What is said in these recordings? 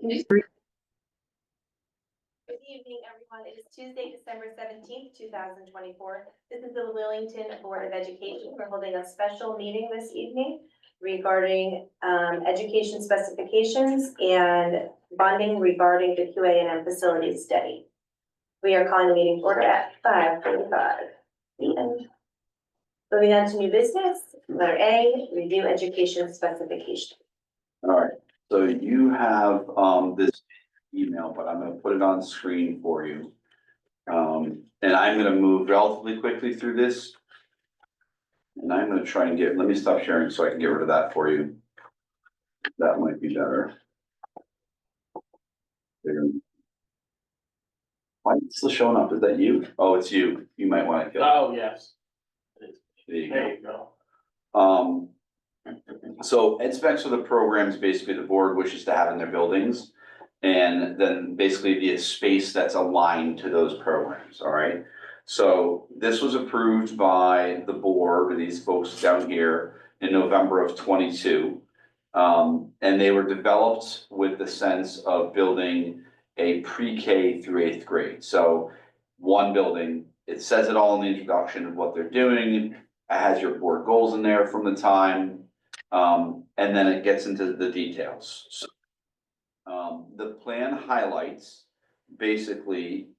Good evening, everyone. It is Tuesday, December 17th, 2024. This is the Willington Board of Education. We're holding a special meeting this evening regarding education specifications and bonding regarding the QA&M facility study. We are calling the meeting order at 5:45 p.m. Moving on to new business. Letter A, review education specification. All right, so you have this email, but I'm gonna put it on screen for you. And I'm gonna move relatively quickly through this. And I'm gonna try and let me stop sharing so I can get rid of that for you. That might be better. There. Why is it still showing up? Is that you? Oh, it's you. You might want to kill. Oh, yes. There you There you go. go. So ed specs are the programs basically the board wishes to have in their buildings. And then basically the space that's aligned to those programs, all right? So this was approved by the board, or these folks down here, in November of 22. And they were developed with the sense of building a pre-K through 8th grade. So one building, it says it all in the introduction of what they're doing. It has your board goals in there from the time. And then it gets into the details. So, the plan highlights, basically,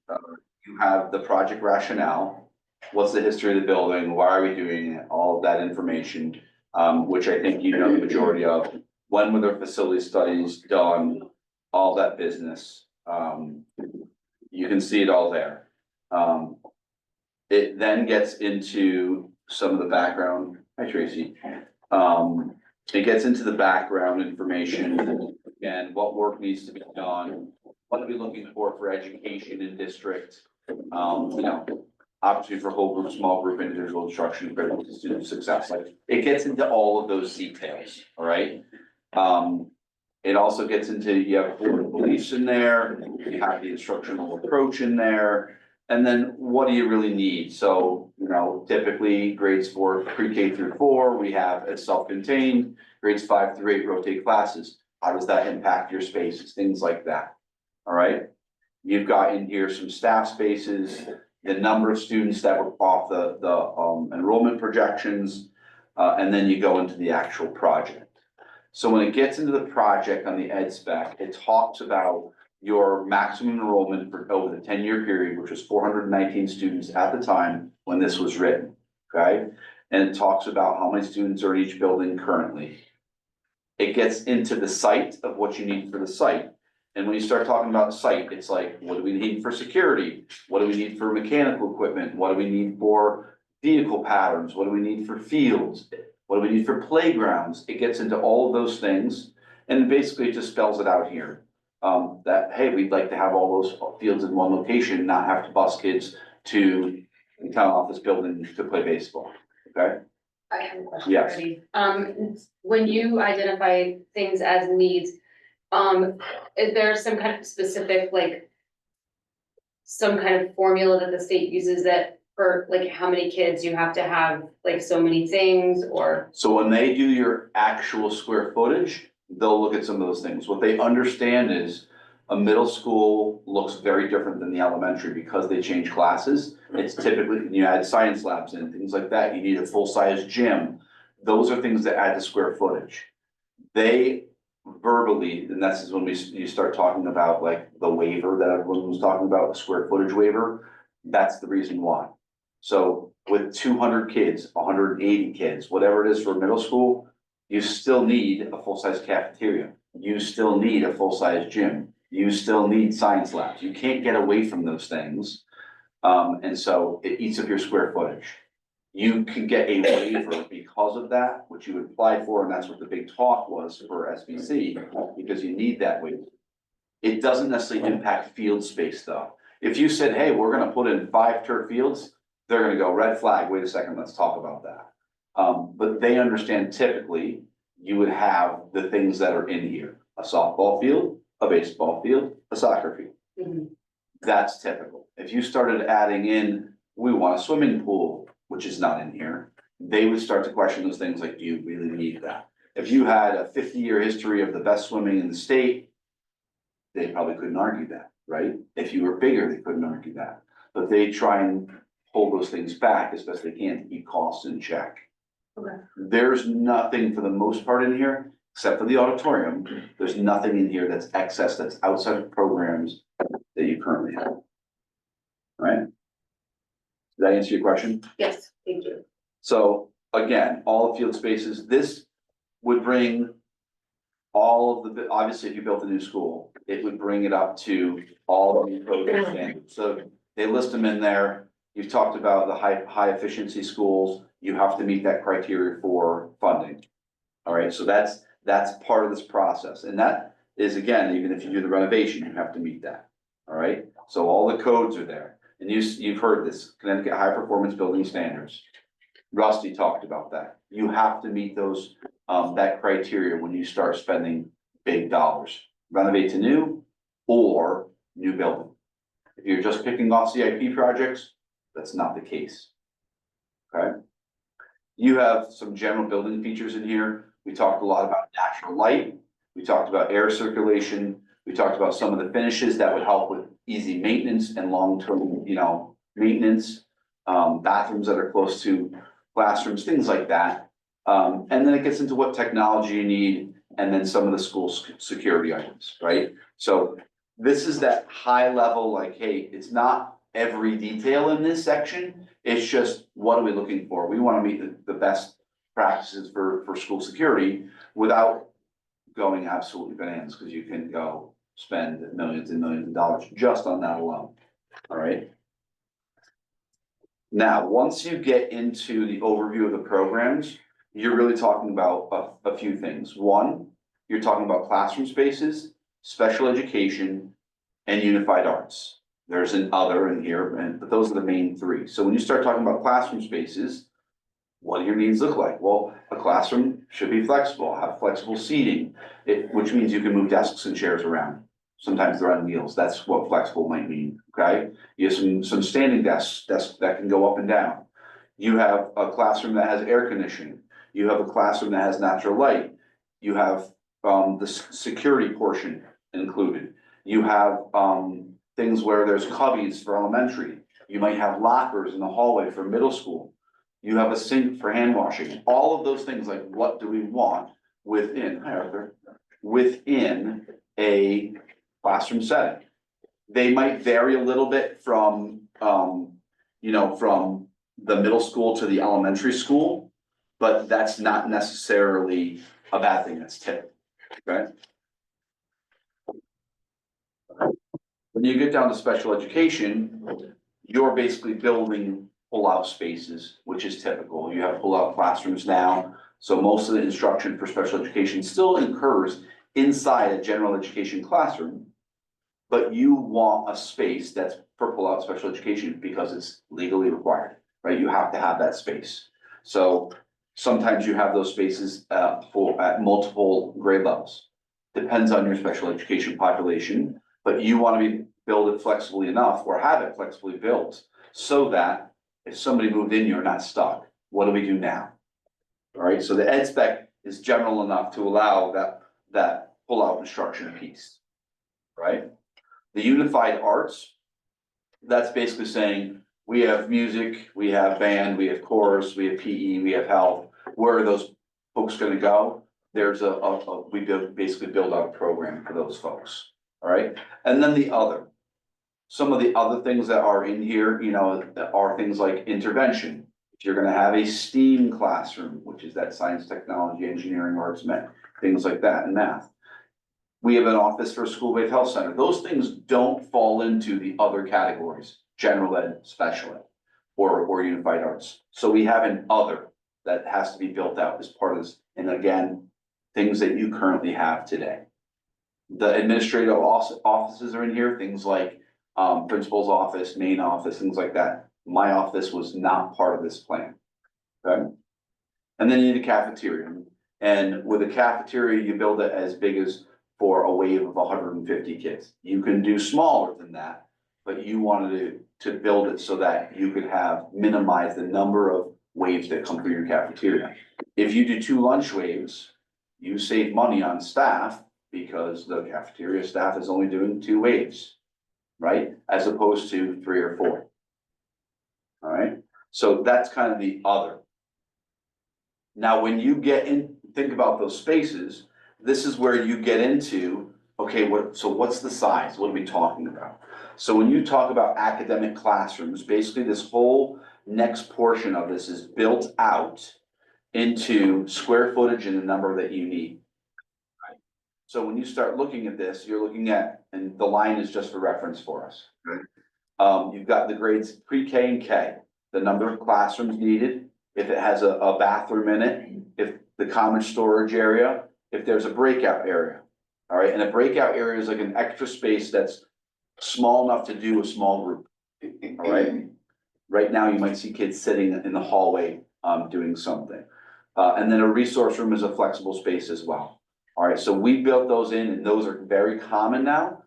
you have the project rationale, what's the history of the building, why are we doing it, all of that information, which I think you know the majority of. When were their facility studies done, all that business. You can see it all there. It then gets into some of the background. Hi, Tracy. It gets into the background information and what work needs to be done, what are we looking for education in district, you know, opportunity for whole group, small group, individual instruction, critical to student success. Like it gets into all of those details, all right? It also gets into, you have board beliefs in there, you have the instructional approach in there, and then what do you really need? So, you know, typically grades for pre-K through 4, we have as self-contained, grades 5 through 8 rotate classes. How does that impact your spaces? Things like that. All right. You've got in here some staff spaces, the number of students that were off the enrollment projections, and then you go into the actual project. So when it gets into the project on the ed spec, it talks about your maximum enrollment for over the 10-year period, which was 419 students at the time when this was written, okay? And it talks about how many students are in each building currently. It gets into the site of what you need for the site. And when you start talking about site, it's like, what do we need for security? What do we need for mechanical equipment? What do we need for vehicle patterns? What do we need for fields? What do we need for playgrounds? It gets into all of those things. And basically it just spells it out here. That, hey, we'd like to have all those fields in one location, not have to bus kids to the town office building to play baseball, okay? I have a question Yes. already. When you identify things as needs, is there some kind of specific, like, some kind of formula that the state uses that for, like, how many kids you have to have, like, so many things, or? So when they do your actual square footage, they'll look at some of those things. What they understand is a middle school looks very different than the elementary because they change classes. It's typically, you add science labs and things like that. You need a full-size gym. Those are things that add to square footage. They verbally, and that's when you start talking about like the waiver that everyone was talking about, the square footage waiver. That's the reason why. So with 200 kids, 180 kids, whatever it is for middle school, you still need a full-size cafeteria. You still need a full-size gym. You still need science labs. You can't get away from those things. And so it eats up your square footage. You can get a waiver because of that, which you applied for, and that's what the big talk was for SBC, because you need that waiver. It doesn't necessarily impact field space though. If you said, hey, we're gonna put in 5 turf fields, they're gonna go red flag, wait a second, let's talk about that. But they understand typically you would have the things that are in here, a softball field, a baseball field, a soccer field. Mm-hmm. That's typical. If you started adding in, we want a swimming pool, which is not in here, they would start to question those things like, do you really need that? If you had a 50-year history of the best swimming in the state, they probably couldn't argue that, right? If you were bigger, they couldn't argue that. But they try and pull those things back as best they can to keep costs in check. Okay. There's nothing for the most part in here, except for the auditorium. There's nothing in here that's excess, that's outside of programs that you currently have. Right? Did that answer your question? Yes, thank you. So again, all the field spaces, this would bring all of the, obviously, if you built a new school, it would bring it up to all of the code standards. So they list them in there. You've talked about the high efficiency schools. You have to meet that criteria for funding. All right, so that's part of this process. And that is, again, even if you do the renovation, you have to meet that. All right, so all the codes are there. And you've heard this, Connecticut High Performance Building Standards. Rusty talked about that. You have to meet those, that criteria when you start spending big dollars. Renovate to new or new building. If you're just picking off CIP projects, that's not the case. Okay? You have some general building features in here. We talked a lot about natural light. We talked about air circulation. We talked about some of the finishes that would help with easy maintenance and long-term, maintenance. Bathrooms that are close to classrooms, things like that. And then it gets into what technology you need and then some of the school security items, right? So this is that high level, like, hey, it's not every detail in this section. It's just, what are we looking for? We want to meet the best practices for school security without going absolutely bananas, because you can go spend millions and millions of dollars just on that alone, all right? Now, once you get into the overview of the programs, you're really talking about a few things. One, you're talking about classroom spaces, special education, and unified arts. There's an other in here, but those are the main three. So when you start talking about classroom spaces, what do your needs look like? Well, a classroom should be flexible, have flexible seating, which means you can move desks and chairs around. Sometimes they're on wheels. That's what flexible might mean, okay? You have some standing desks that can go up and down. You have a classroom that has air conditioning. You have a classroom that has natural light. You have the security portion included. You have things where there's cubbies for elementary. You might have lockers in the hallway for middle school. You have a sink for hand washing. All of those things, like, what do we want within, hi Arthur, within a classroom setting? They might vary a little bit from, from the middle school to the elementary school, but that's not necessarily a bad thing. That's typical, right? When you get down to special education, you're basically building pull-out spaces, which is typical. You have pull-out classrooms now. So most of the instruction for special education still occurs inside a general education classroom, but you want a space that's for pull-out special education because it's legally required, right? You have to have that space. So sometimes you have those spaces at multiple grade levels. Depends on your special education population, but you want to build it flexibly enough or have it flexibly built so that if somebody moved in, you're not stuck. What do we do now? All right, so the ed spec is general enough to allow that pull-out instruction piece, right? The unified arts, that's basically saying we have music, we have band, we have chorus, we have PE, we have health. Where are those folks going to go? There's basically build out a program for those folks, all right? And then some of the other things that are in here, are things like intervention. If you're gonna have a STEAM classroom, which is that science, technology, engineering, arts, things like that, and math. We have an office for a school-based health center. Those things don't fall into the other categories, general ed, special ed, or unified arts. So we have an other that has to be built out as part of this. And again, things that you currently have today. The administrative offices are in here, things like principal's office, main office, things like that. My office was not part of this plan, okay? And then you need a cafeteria. And with a cafeteria, you build it as big as for a wave of 150 kids. You can do smaller than that, but you wanted to build it so that you could minimize the number of waves that come through your cafeteria. If you do 2 lunch waves, you save money on staff, because the cafeteria staff is only doing 2 waves, right? As opposed to 3 or 4. All right, so that's kind of the other. Now, when you get in, think about those spaces, this is where you get into, okay, what's the size? What are we talking about? So when you talk about academic classrooms, basically this whole next portion of this is built out into square footage and the number that you need. Right? So when you start looking at this, you're looking at, and the line is just for reference for us. Right. You've got the grades pre-K and K, the number of classrooms needed, if it has a bathroom in it, if the common storage area, if there's a breakout area. All right, and a breakout area is like an extra space that's small enough to do a small group. All right, right now you might see kids sitting in the hallway doing something. And then a resource room is a flexible space as well. All right, so we built those in, and those are very common now.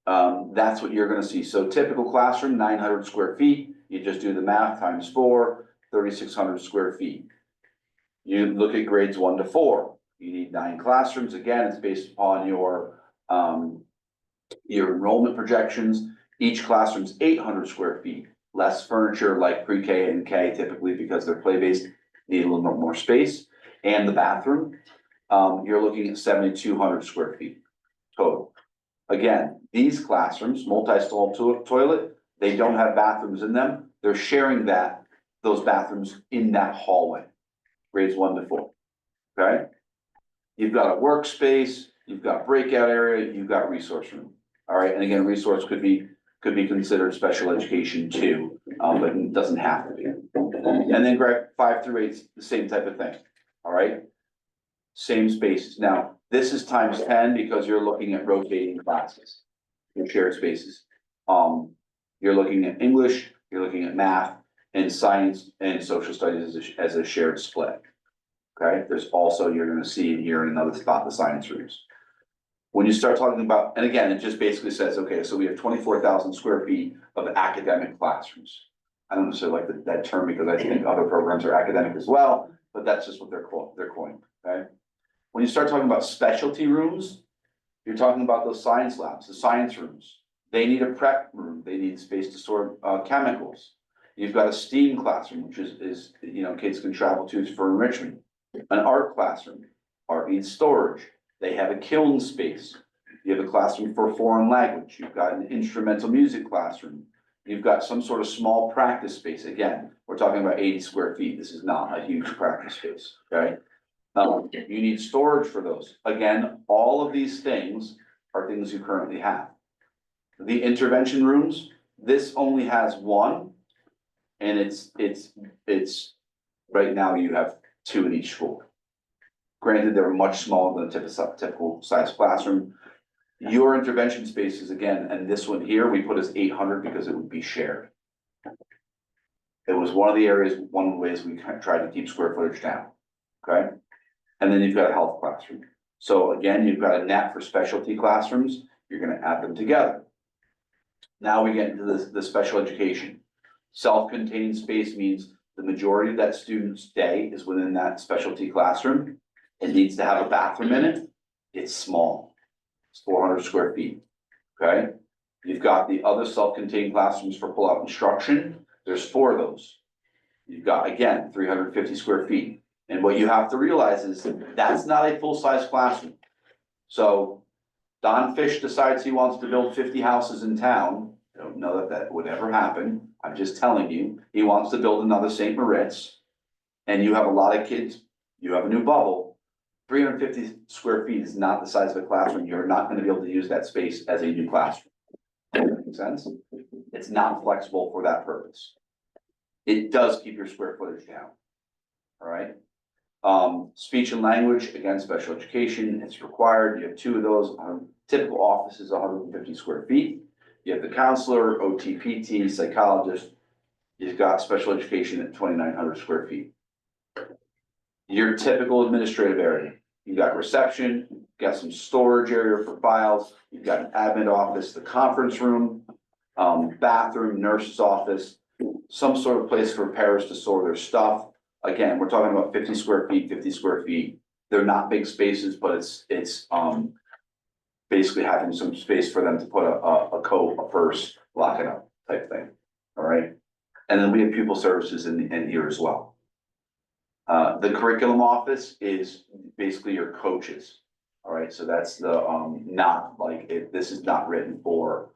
That's what you're gonna see. So typical classroom, 900 square feet. You just do the math times 4, 3,600 square feet. You look at grades 1 to 4. You need 9 classrooms. Again, it's based upon your enrollment projections. Each classroom's 800 square feet. Less furniture like pre-K and K typically because they're play-based, need a little bit more space. And the bathroom, you're looking at 7,200 square feet total. Again, these classrooms, multi-stall toilet, they don't have bathrooms in them. They're sharing those bathrooms in that hallway, grades 1 to 4, okay? You've got a workspace, you've got breakout area, you've got resource room. All right, and again, resource could be considered special education too, but it doesn't have to be. And then grade 5 through 8, the same type of thing, all right? Same spaces. Now, this is times 10 because you're looking at rotating classes, your shared spaces. You're looking at English, you're looking at math, and science and social studies as a shared split. Okay, there's also, you're gonna see in here in another spot, the science rooms. When you start talking about, and again, it just basically says, okay, so we have 24,000 square feet of academic classrooms. I don't necessarily like that term because I think other programs are academic as well, but that's just what they're coined, okay? When you start talking about specialty rooms, you're talking about those science labs, the science rooms. They need a prep room, they need space to store chemicals. You've got a STEAM classroom, which is kids can travel to for enrichment. An art classroom, art needs storage. They have a kiln space. You have a classroom for foreign language. You've got an instrumental music classroom. You've got some sort of small practice space. Again, we're talking about 80 square feet. This is not a huge practice space, okay? You need storage for those. Again, all of these things are things you currently have. The intervention rooms, this only has 1. And it's right now you have 2 in each school. Granted, they're much smaller than a typical size classroom. Your intervention spaces, again, and this one here, we put as 800 because it would be shared. It was one of the ways we kind of tried to keep square footage down, okay? And then you've got a health classroom. So again, you've got a net for specialty classrooms, you're gonna add them together. Now we get into the special education. Self-contained space means the majority of that student's day is within that specialty classroom. It needs to have a bathroom in it. It's small. It's 400 square feet, okay? You've got the other self-contained classrooms for pull-out instruction. There's 4 of those. You've got, again, 350 square feet. And what you have to realize is that's not a full-size classroom. So Don Fish decides he wants to build 50 houses in town. I don't know that would ever happen. I'm just telling you, he wants to build another St. Moritz. And you have a lot of kids, you have a new bubble. 350 square feet is not the size of a classroom. You're not gonna be able to use that space as a new classroom. Does that make sense? It's not flexible for that purpose. It does keep your square footage down. All right? Speech and language, again, special education, it's required. You have 2 of those. Typical office is 150 square feet. You have the counselor, OT, PT, psychologist. You've got special education at 2,900 square feet. Your typical administrative area, you got reception, you got some storage area for files, you've got an admin office, the conference room, bathroom, nurse's office, some sort of place for parents to store their stuff. Again, we're talking about 50 square feet, 50 square feet. They're not big spaces, but it's basically having some space for them to put a coat, a purse, lock it up type thing, all right? And then we have pupil services in here as well. The curriculum office is basically your coaches, all right? So that's the, not like, this is not written for,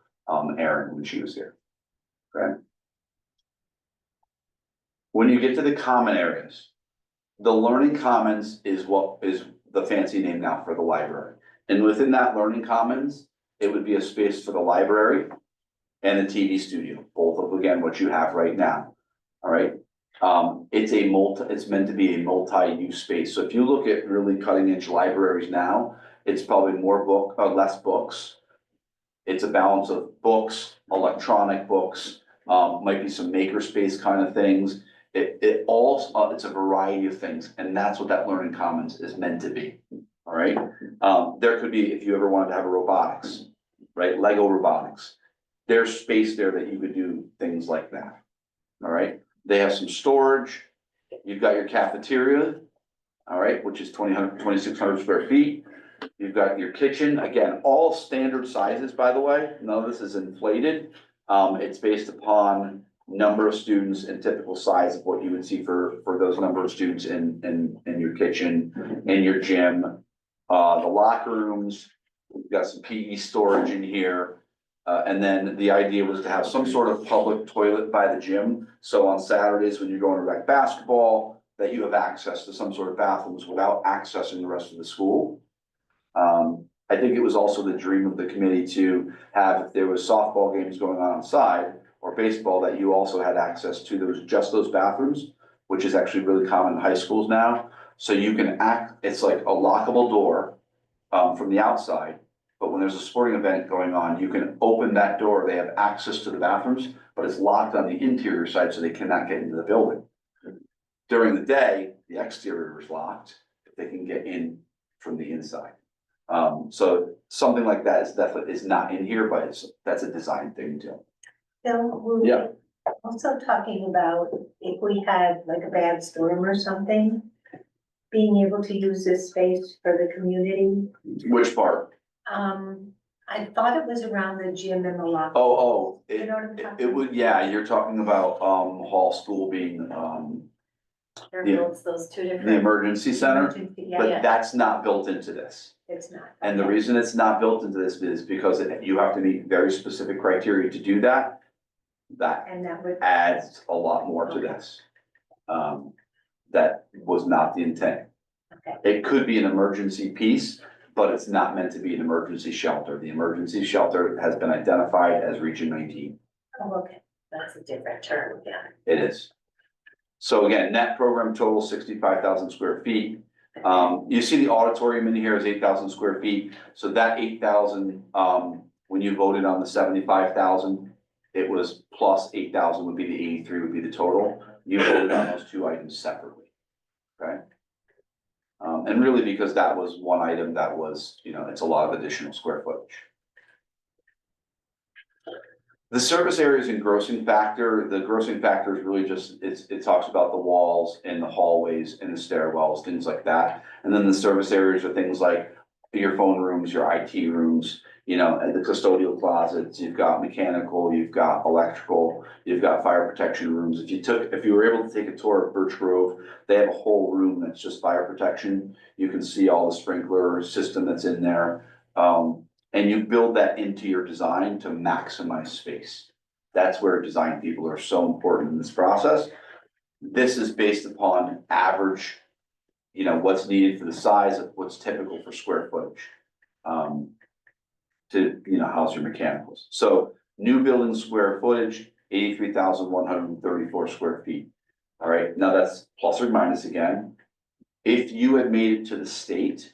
Erin when she was here, okay? When you get to the common areas, the learning commons is what is the fancy name now for the library. And within that learning commons, it would be a space for the library and the TV studio, both of, again, what you have right now, all right? It's meant to be a multi-use space. So if you look at really cutting edge libraries now, it's probably less books. It's a balance of books, electronic books, might be some makerspace kind of things. It's a variety of things, and that's what that learning commons is meant to be, all right? There could be, if you ever wanted to have a robotics, right, Lego robotics, there's space there that you could do things like that, all right? They have some storage, you've got your cafeteria, all right, which is 2,600 square feet. You've got your kitchen, again, all standard sizes, by the way, none of this is inflated. It's based upon number of students and typical size of what you would see for those number of students in your kitchen, in your gym. The locker rooms, we've got some PE storage in here. And then the idea was to have some sort of public toilet by the gym. So on Saturdays, when you're going to rec basketball, that you have access to some sort of bathrooms without accessing the rest of the school. I think it was also the dream of the committee to have, if there was softball games going on outside or baseball, that you also had access to just those bathrooms, which is actually really common in high schools now. So you can it's like a lockable door, from the outside. But when there's a sporting event going on, you can open that door. They have access to the bathrooms, but it's locked on the interior side, so they cannot get into the building. During the day, the exterior is locked, but they can get in from the inside. So something like that is definitely not in here, but that's a design thing too. Bill, we're Yeah. also talking about if we had like a bad storm or something, being able to use this space for the community. Which part? I thought it was around the gym and the locker. Oh, You know what I'm talking it would, yeah, you're talking about, hall school being, There Yeah. builds those two the different, emergency center, Yeah, but that's not built into this. it's not. And the reason it's not built into this is because you have to meet very specific criteria to do that. That And that would, adds a lot more to this. That was not the intent. okay, It could be an emergency piece, but it's not meant to be an emergency shelter. The emergency shelter has been identified as Region 19. oh, okay, that's a different term, yeah. It is. So again, net program total 65,000 square feet. You see the auditorium in here is 8,000 square feet. So that 8,000, when you voted on the 75,000, it was plus 8,000 would be the 83 would be the total. You voted on those two items separately, okay? And really because that was one item that was, it's a lot of additional square footage. The service areas and grossing factor, the grossing factor is really just, it talks about the walls and the hallways and the stairwells, things like that. And then the service areas are things like your phone rooms, your IT rooms, and the custodial closets, you've got mechanical, you've got electrical, you've got fire protection rooms. If you were able to take a tour of Birch Grove, they have a whole room that's just fire protection. You can see all the sprinkler system that's in there. And you build that into your design to maximize space. That's where design people are so important in this process. This is based upon average, what's needed for the size of what's typical for square footage. To, house your mechanicals. So new building square footage, 83,134 square feet. All right, now that's plus or minus again. If you had made it to the state,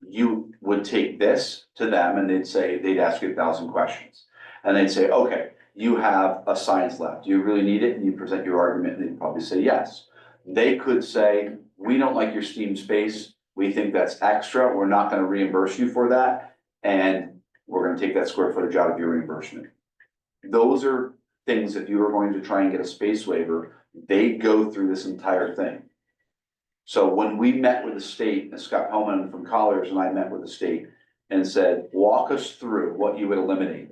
you would take this to them and they'd ask you 1,000 questions. And they'd say, okay, you have a science lab. Do you really need it? And you present your argument and they'd probably say yes. They could say, we don't like your STEAM space. We think that's extra. We're not going to reimburse you for that. And we're going to take that square footage out of your reimbursement. Those are things, if you were going to try and get a space waiver, they go through this entire thing. So when we met with the state, Scott Hellman from Colliers and I met with the state, and said, walk us through what you would eliminate.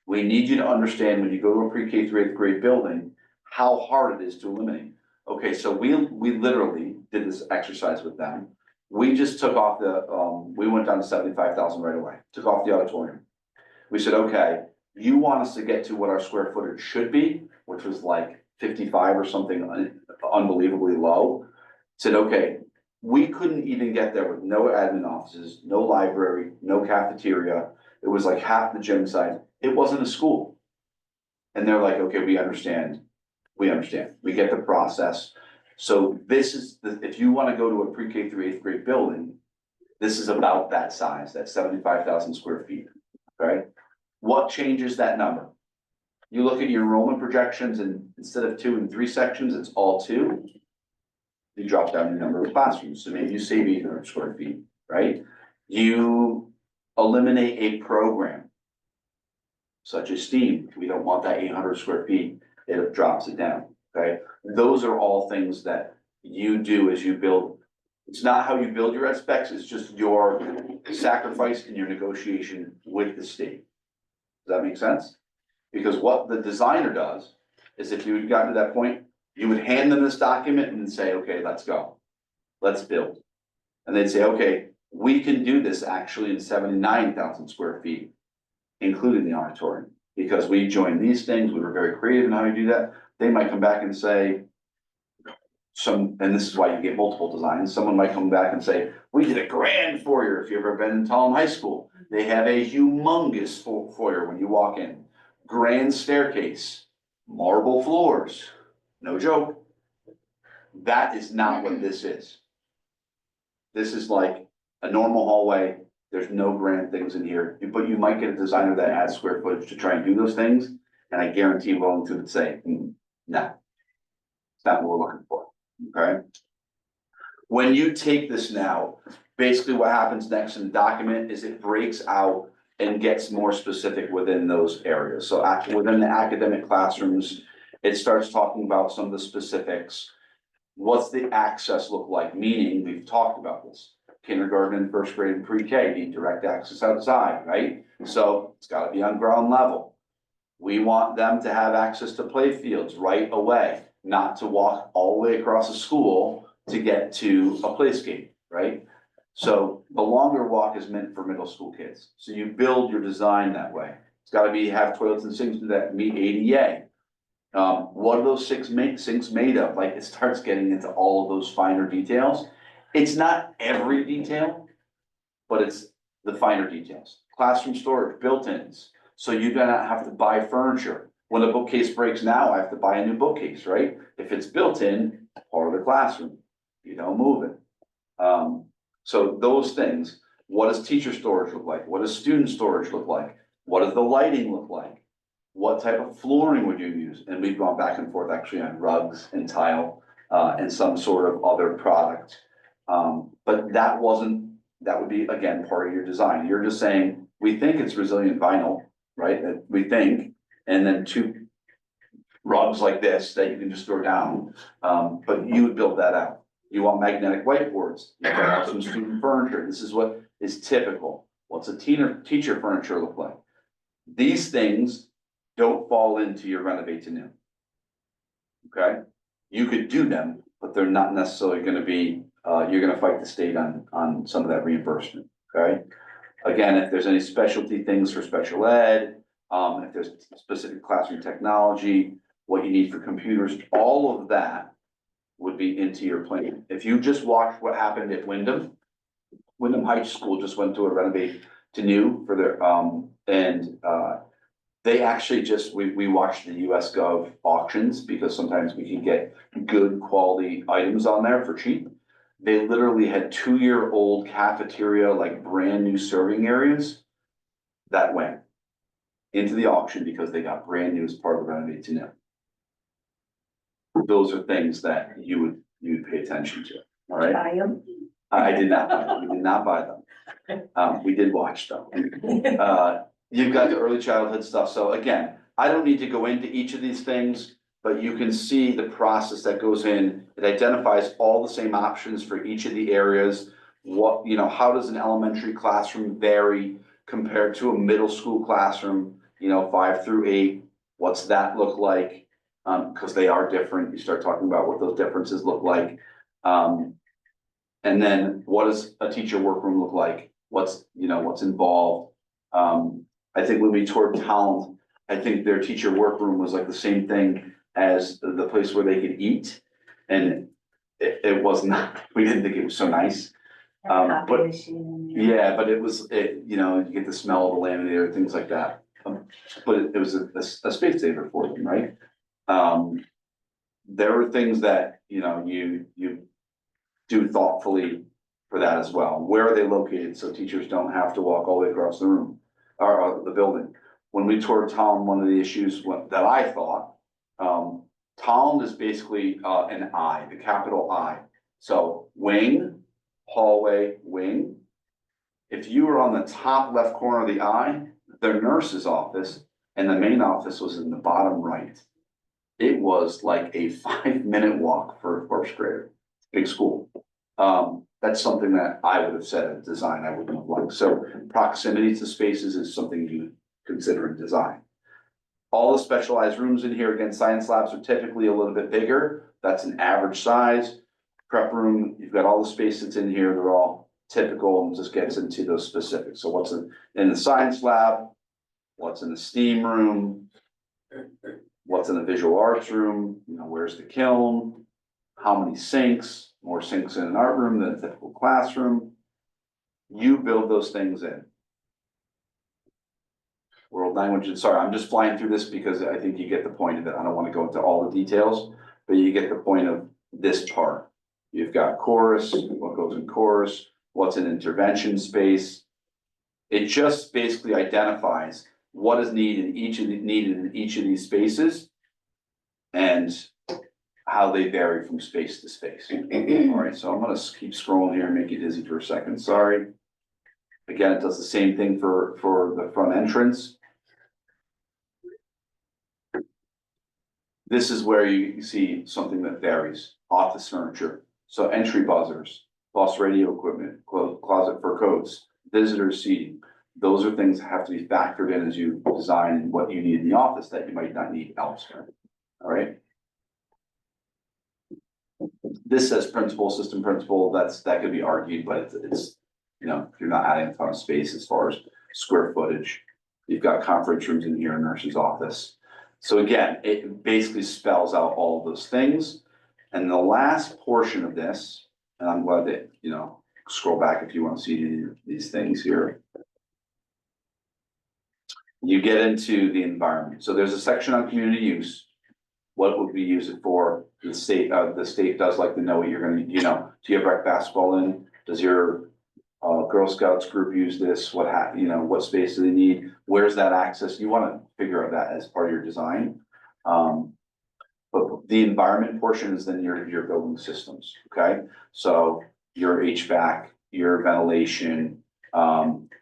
We need you to understand when you go to a pre-K through 8th grade building, how hard it is to eliminate. Okay, so we literally did this exercise with them. We just took off we went down to 75,000 right away, took off the auditorium. We said, okay, you want us to get to what our square footage should be, which was like 55 or something unbelievably low. Said, okay, we couldn't even get there with no admin offices, no library, no cafeteria. It was like half the gym size. It wasn't a school. And they're like, okay, we understand. We get the process. So this is, if you wanna go to a pre-K through 8th grade building, this is about that size, that 75,000 square feet, okay? What changes that number? You look at your enrollment projections and instead of 2 and 3 sections, it's all 2. You drop down the number of classrooms, so maybe you save 800 square feet, right? You eliminate a program such as STEAM. We don't want that 800 square feet. It drops it down, okay? Those are all things that you do as you build. It's not how you build your ed specs, it's just your sacrifice and your negotiation with the state. Does that make sense? Because what the designer does is if you had gotten to that point, you would hand them this document and say, okay, let's go. Let's build. And they'd say, okay, we can do this actually in 79,000 square feet, including the auditorium. Because we joined these things, we were very creative in how to do that. They might come back and say, and this is why you get multiple designs. Someone might come back and say, we did a grand foyer. If you've ever been in Tallinn High School, they have a humongous foyer when you walk in. Grand staircase, marble floors, no joke. That is not what this is. This is like a normal hallway. There's no grand things in here, but you might get a designer that adds square footage to try and do those things. And I guarantee Willington would say, no, it's not what we're looking for, okay? When you take this now, basically what happens next in the document is it breaks out and gets more specific within those areas. So within the academic classrooms, it starts talking about some of the specifics. What's the access look like? Meaning, we've talked about this. Kindergarten and 1st grade and pre-K need direct access outside, right? So it's gotta be on ground level. We want them to have access to play fields right away, not to walk all the way across the school to get to a playscape, right? So the longer walk is meant for middle school kids. So you build your design that way. It's gotta have toilets and sinks that meet ADA. What are those sinks made of? Like, it starts getting into all of those finer details. It's not every detail, but it's the finer details. Classroom storage, built-ins, so you do not have to buy furniture. When a bookcase breaks now, I have to buy a new bookcase, right? If it's built-in, part of the classroom, you don't move it. So those things, what does teacher storage look like? What does student storage look like? What does the lighting look like? What type of flooring would you use? And we've gone back and forth actually on rugs and tile, and some sort of other product. But that would be, again, part of your design. You're just saying, we think it's resilient vinyl, right? That we think, and then 2 rugs like this that you can just throw down. But you would build that out. You want magnetic whiteboards, you can have some student furniture. This is what is typical. What's a teacher furniture look like? These things don't fall into your renovate to new. Okay? You could do them, but they're not necessarily gonna be, you're gonna fight the state on some of that reimbursement, okay? Again, if there's any specialty things for special ed, if there's specific classroom technology, what you need for computers, all of that would be into your plan. If you just watched what happened at Wyndham High School just went to a renovate to new for their, they actually we watched the US Gov auctions because sometimes we can get good quality items on there for cheap. They literally had 2-year-old cafeteria, like brand new serving areas that went into the auction because they got brand new as part of the renovate to new. Those are things that you would pay attention to, all right? Buy them. I did not buy them, we did not buy them. We did watch them. You've got the early childhood stuff, so again, I don't need to go into each of these things, but you can see the process that goes in. It identifies all the same options for each of the areas. What, how does an elementary classroom vary compared to a middle school classroom, 5 through 8, what's that look like? Because they are different, you start talking about what those differences look like. And then what does a teacher workroom look like? What's involved? I think when we toured Talent, I think their teacher workroom was like the same thing as the place where they could eat. And it was not, we didn't think it was so nice. A copy But- machine. Yeah, but you get the smell of the laminator, things like that. But it was a space saver for them, right? There were things that, you do thoughtfully for that as well. Where are they located? So teachers don't have to walk all the way across the room or the building. When we toured Tom, one of the issues that I thought, Tom is basically an I, the capital I. So wing, hallway, wing. If you were on the top left corner of the I, their nurse's office and the main office was in the bottom right. It was like a 5-minute walk for a first grader, big school. That's something that I would have said in design, I wouldn't have liked. So proximity to spaces is something you consider in design. All the specialized rooms in here, again, science labs are typically a little bit bigger. That's an average size. Prep room, you've got all the space that's in here, they're all typical and just gets into those specifics. So what's in the science lab, what's in the STEAM room, what's in the visual arts room, where's the kiln, how many sinks, more sinks in an art room than a typical classroom. You build those things in. World language, and sorry, I'm just flying through this because I think you get the point of it. I don't want to go into all the details, but you get the point of this part. You've got chorus, what goes in chorus, what's in intervention space. It just basically identifies what is needed in each of these spaces and how they vary from space to space. All right, so I'm gonna keep scrolling here and make you dizzy for a second, sorry. Again, it does the same thing for the front entrance. This is where you see something that varies, office furniture. So entry buzzers, bus radio equipment, closet for coats, visitor seating. Those are things that have to be factored in as you design what you need in the office that you might not need elsewhere. All right. This says principal, system principal, that could be argued, but it's you're not adding a ton of space as far as square footage. You've got conference rooms in here, nurse's office. So again, it basically spells out all of those things. And the last portion of this, and I'm glad that, scroll back if you want to see these things here. You get into the environment. So there's a section on community use. What would we use it for? The state does like to know what you're gonna, do you have rec basketball in? Does your Girl Scouts group use this? What space do they need? Where's that access? You want to figure out that as part of your design. But the environment portion is then your building systems, okay? So your HVAC, your ventilation,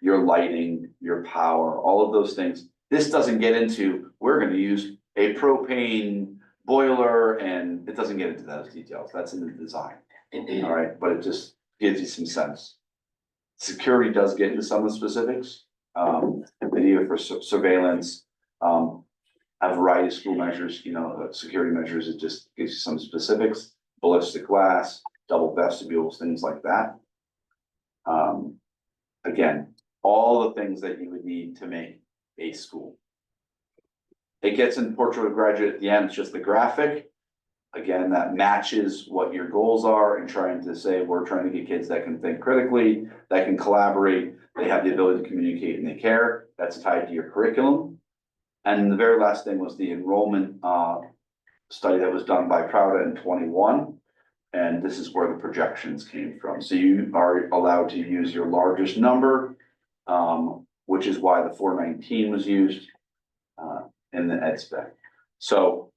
your lighting, your power, all of those things. This doesn't get into, we're gonna use a propane boiler, and it doesn't get into those details. That's in the design, all right? But it just gives you some sense. Security does get into some of the specifics, video for surveillance, a variety of school measures, security measures. It just gives you some specifics, ballistic glass, double vestibules, things like that. Again, all the things that you would need to make a school. It gets in portrait of graduate at the end, it's just the graphic. Again, that matches what your goals are and trying to say, we're trying to get kids that can think critically, that can collaborate, they have the ability to communicate and they care. That's tied to your curriculum. And the very last thing was the enrollment study that was done by Prouda in 21. And this is where the projections came from. So you are allowed to use your largest number, which is why the 419 was used in the ed spec. So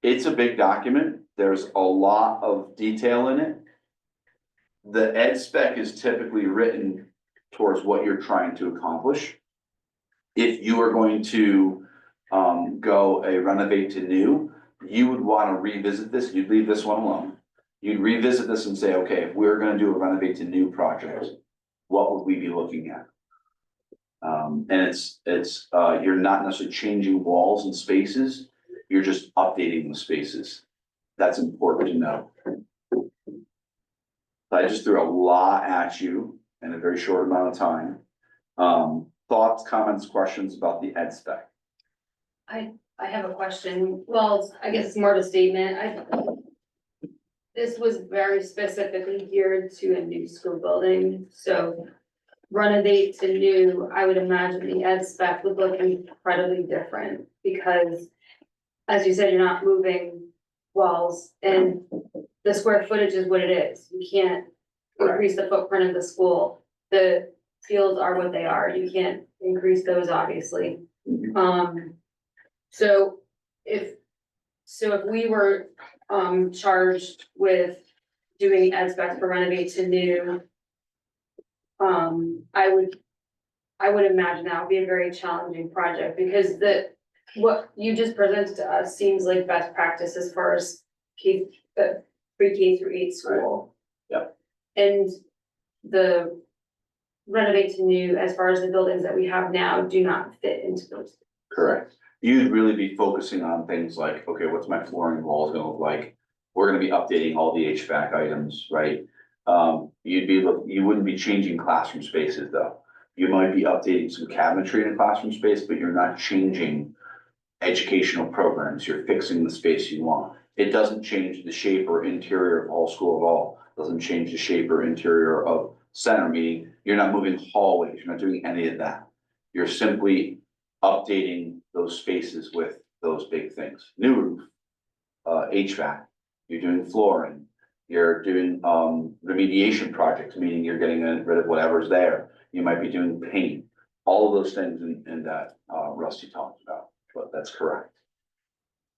it's a big document. There's a lot of detail in it. The ed spec is typically written towards what you're trying to accomplish. If you are going to go a renovate to new, you would want to revisit this. You'd leave this one alone. You'd revisit this and say, okay, if we're going to do a renovate to new project, what would we be looking at? And you're not necessarily changing walls and spaces, you're just updating the spaces. That's important to know. I just threw a lot at you in a very short amount of time. Thoughts, comments, questions about the ed spec? I have a question. Well, I guess it's more of a statement. This was very specifically geared to a new school building, so renovate to new, I would imagine the ed spec would look incredibly different because as you said, you're not moving walls and the square footage is what it is. You can't increase the footprint of the school. The fields are what they are. You can't increase those, obviously. So if we were charged with doing ed specs for renovate to new, I would imagine that would be a very challenging project because what you just presented to us seems like best practice as far as pre-K through 8 school. Yep. And the renovate to new, as far as the buildings that we have now, do not fit into those. Correct. You'd really be focusing on things like, okay, what's my flooring walls gonna look like? We're gonna be updating all the HVAC items, right? You wouldn't be changing classroom spaces though. You might be updating some cabinetry in a classroom space, but you're not changing educational programs. You're fixing the space you want. It doesn't change the shape or interior of Hall School at all. Doesn't change the shape or interior of center, meaning you're not moving hallways. You're not doing any of that. You're simply updating those spaces with those big things. New roof, HVAC, you're doing flooring, you're doing remediation projects, meaning you're getting rid of whatever's there. You might be doing paint, all of those things in that Rusty talked about, but that's correct.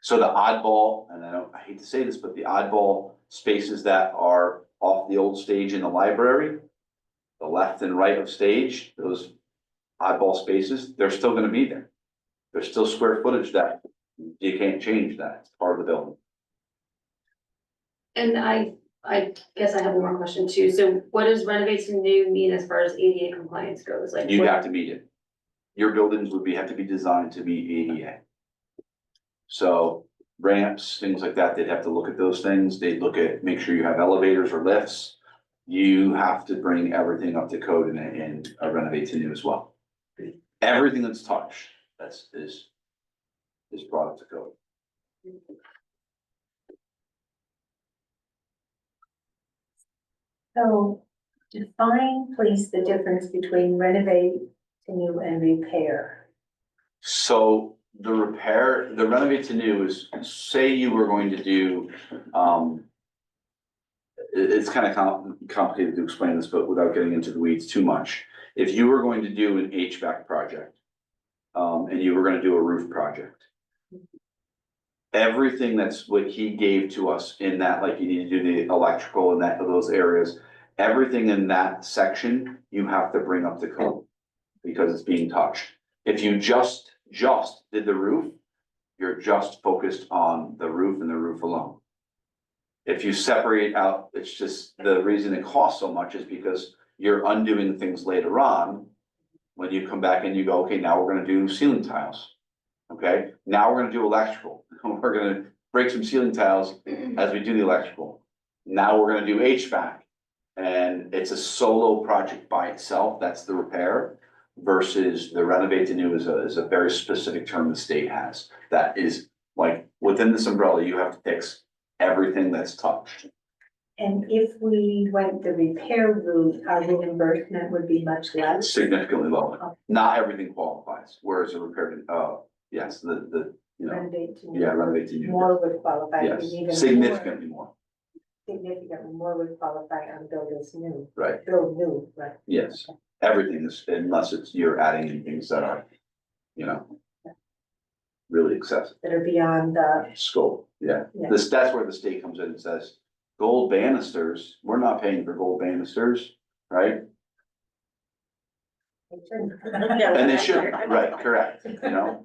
So the oddball, and I hate to say this, but the oddball spaces that are off the old stage in the library, the left and right of stage, those oddball spaces, they're still gonna be there. There's still square footage that you can't change that, it's part of the building. And I guess I have one more question too. So what does renovate to new mean as far as ADA compliance goes? Like You what- have to meet it. Your buildings have to be designed to meet ADA. So ramps, things like that, they'd have to look at those things, they'd make sure you have elevators or lifts. You have to bring everything up to code in a renovate to new as well. Everything that's touched, is brought up to code. So define, please, the difference between renovate to new and repair. So the renovate to new is, say you were going to do, it's kind of complicated to explain this, but without getting into the weeds too much. If you were going to do an HVAC project, and you were gonna do a roof project, everything that's what he gave to us in that, like you need to do the electrical and those areas, everything in that section, you have to bring up to code because it's being touched. If you just did the roof, you're just focused on the roof and the roof alone. If you separate out, it's just, the reason it costs so much is because you're undoing things later on. When you come back and you go, okay, now we're gonna do ceiling tiles. Okay, now we're gonna do electrical. We're gonna break some ceiling tiles as we do the electrical. Now we're gonna do HVAC. And it's a solo project by itself, that's the repair. Versus the renovate to new is a very specific term the state has. That is like, within this umbrella, you have to fix everything that's touched. And if we went the repair route, our reimbursement would be much less. Significantly lower. Not everything qualifies, whereas a repair, yes, Renovate to new. yeah, renovate to new. More would qualify. Yes, and even significantly more, Significantly more would qualify on buildings new. right, Build new, right? yes, everything is, unless you're adding in things that are, really excessive. That are beyond the, Scope, yeah, Yeah. that's where the state comes in and says, gold banisters, we're not paying for gold banisters, right? And they should, right, correct, Yeah.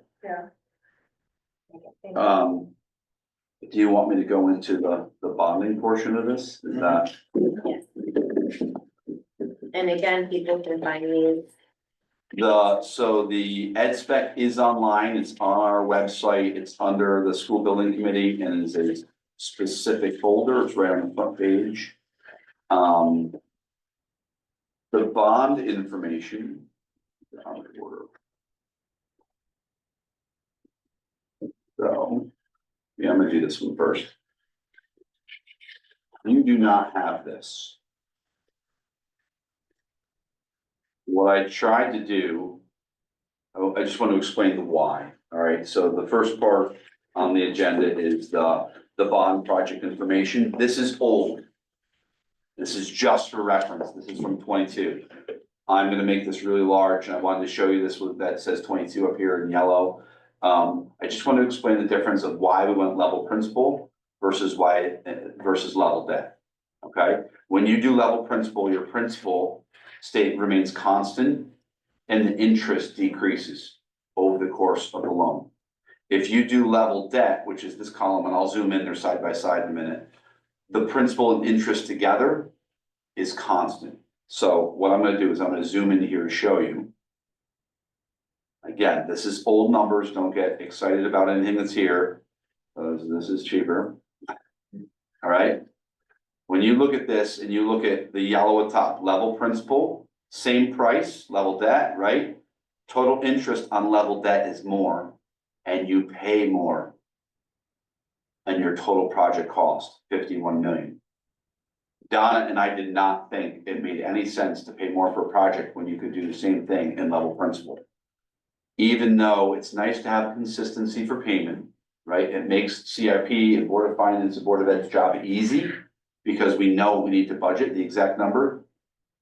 Do you want me to go into the bonding portion of this? Is that, Yes. And again, people can find these So the ed spec is online, it's on our website, it's under the school building committee and is a specific folder, it's right on the front page. The bond information. Out of order. So, yeah, I'm gonna do this one first. You do not have this. What I tried to do, I just want to explain the why, all right? So the first part on the agenda is the bond project information. This is old. This is just for reference. This is from 22. I'm gonna make this really large, and I wanted to show you this with, that says 22 up here in yellow. I just want to explain the difference of why we went level principal versus versus level debt. Okay, when you do level principal, your principal state remains constant and the interest decreases over the course of the loan. If you do level debt, which is this column, and I'll zoom in there side by side in a minute, the principal and interest together is constant. So what I'm gonna do is I'm gonna zoom in here to show you. Again, this is old numbers, don't get excited about anything that's here. This is cheaper. All right. When you look at this and you look at the yellow at top, level principal, same price, level debt, right? Total interest on level debt is more and you pay more. And your total project cost, 51 million. Donna and I did not think it made any sense to pay more for a project when you could do the same thing in level principal. Even though it's nice to have consistency for payment, right? It makes CIP and Board of Finance and Board of Ed's job easy because we know we need to budget the exact number.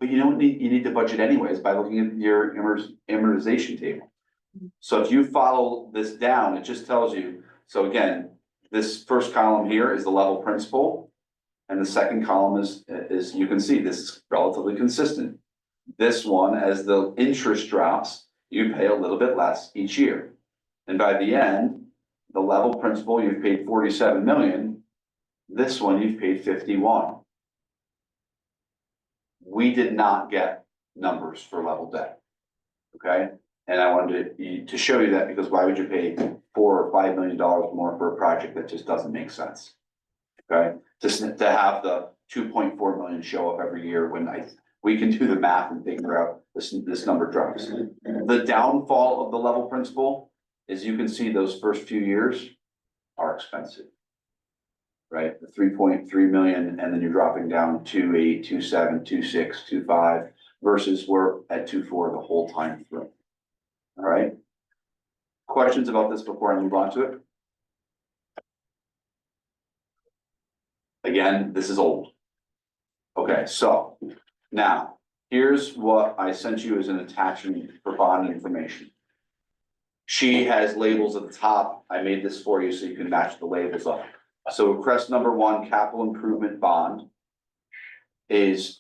But you don't need, you need to budget anyways by looking at your amortization table. So if you follow this down, it just tells you, so again, this first column here is the level principal. And the second column is you can see this is relatively consistent. This one, as the interest drops, you pay a little bit less each year. And by the end, the level principal, you've paid 47 million. This one, you've paid 51. We did not get numbers for level debt. Okay, and I wanted to show you that because why would you pay $4 or $5 million more for a project that just doesn't make sense? Okay, to have the 2.4 million show up every year when we can do the math and figure out this number drops. The downfall of the level principal is you can see those first few years are expensive. Right, the 3.3 million, and then you're dropping down 2.8, 2.7, 2.6, 2.5 versus we're at 2.4 the whole time through. All right. Questions about this before I move on to it? Again, this is old. Okay, so now here's what I sent you as an attachment for bond information. She has labels at the top. I made this for you so you can match the labels up. So request number 1, capital improvement bond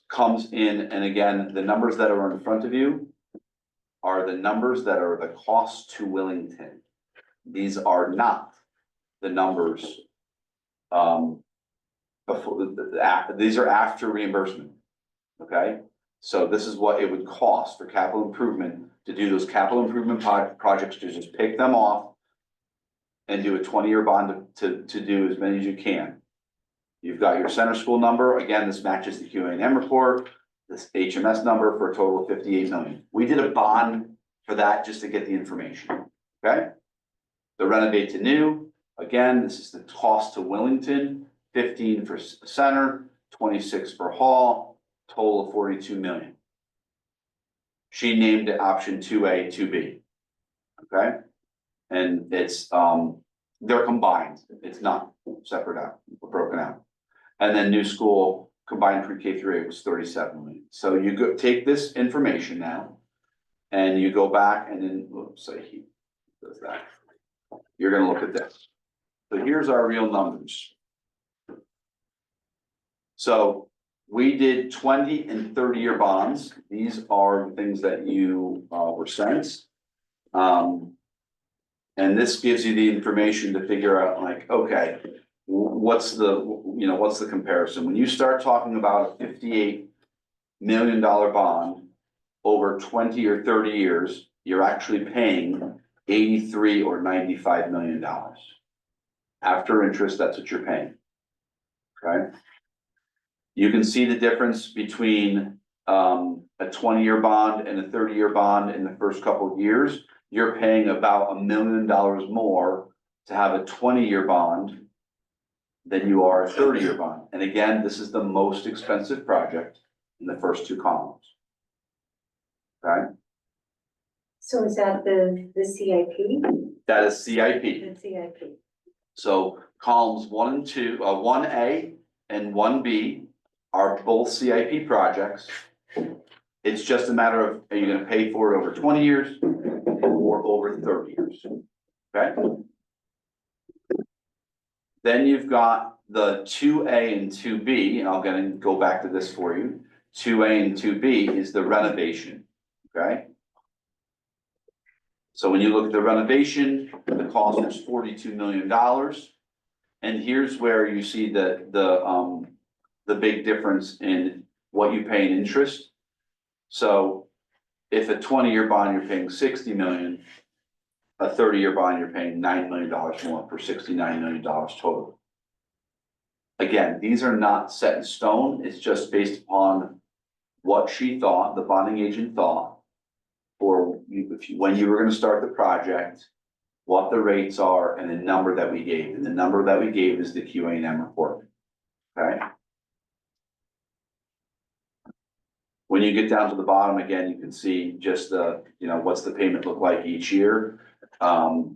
comes in, and again, the numbers that are in front of you are the numbers that are the cost to Willington. These are not the numbers these are after reimbursement. Okay, so this is what it would cost for capital improvement to do those capital improvement projects, to just pick them off and do a 20-year bond to do as many as you can. You've got your center school number. Again, this matches the QA&M report, this HMS number for a total of 58 million. We did a bond for that just to get the information, okay? The renovate to new, again, this is the cost to Willington, 15 for center, 26 for hall, total of 42 million. She named it option 2A, 2B, okay? And it's, they're combined, it's not separate out, broken out. And then new school combined pre-K through 8 was 37 million. So you go take this information now and you go back and then, oops, say he does that. You're gonna look at this. So here's our real numbers. So we did 20 and 30-year bonds. These are the things that you were sent. And this gives you the information to figure out, like, okay, what's the comparison? When you start talking about a $58 million bond over 20 or 30 years, you're actually paying 83 or $95 million. After interest, that's what you're paying. Okay? You can see the difference between a 20-year bond and a 30-year bond in the first couple of years. You're paying about $1 million more to have a 20-year bond than you are a 30-year bond. And again, this is the most expensive project in the first two columns. Okay, So is that the CIP? that is CIP. The CIP. So columns 1 and 2, 1A and 1B are both CIP projects. It's just a matter of, are you gonna pay for it over 20 years or over 30 years? Okay? Then you've got the 2A and 2B, and I'll go back to this for you. 2A and 2B is the renovation, okay? So when you look at the renovation, the cost is $42 million. And here's where you see the big difference in what you pay in interest. So if a 20-year bond, you're paying 60 million, a 30-year bond, you're paying $9 million more for $69 million total. Again, these are not set in stone. It's just based upon what she thought, the bonding agent thought, or when you were gonna start the project, what the rates are, and the number that we gave. And the number that we gave is the QA&M report, okay? When you get down to the bottom, again, you can see just the, what's the payment look like each year. About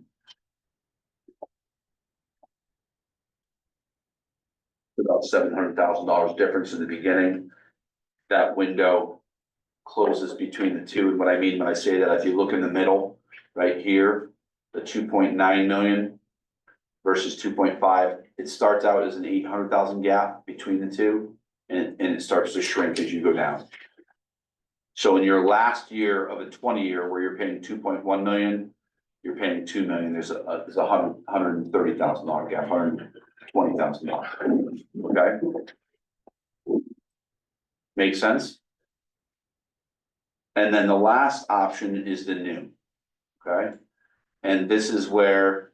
$700,000 difference in the beginning. That window closes between the two. And what I mean when I say that, if you look in the middle, right here, the 2.9 million versus 2.5, it starts out as an 800,000 gap between the two, and it starts to shrink as you go down. So in your last year of a 20-year where you're paying 2.1 million, you're paying 2 million, there's a $130,000 gap, $120,000, okay? Make sense? And then the last option is the new, okay? And this is where,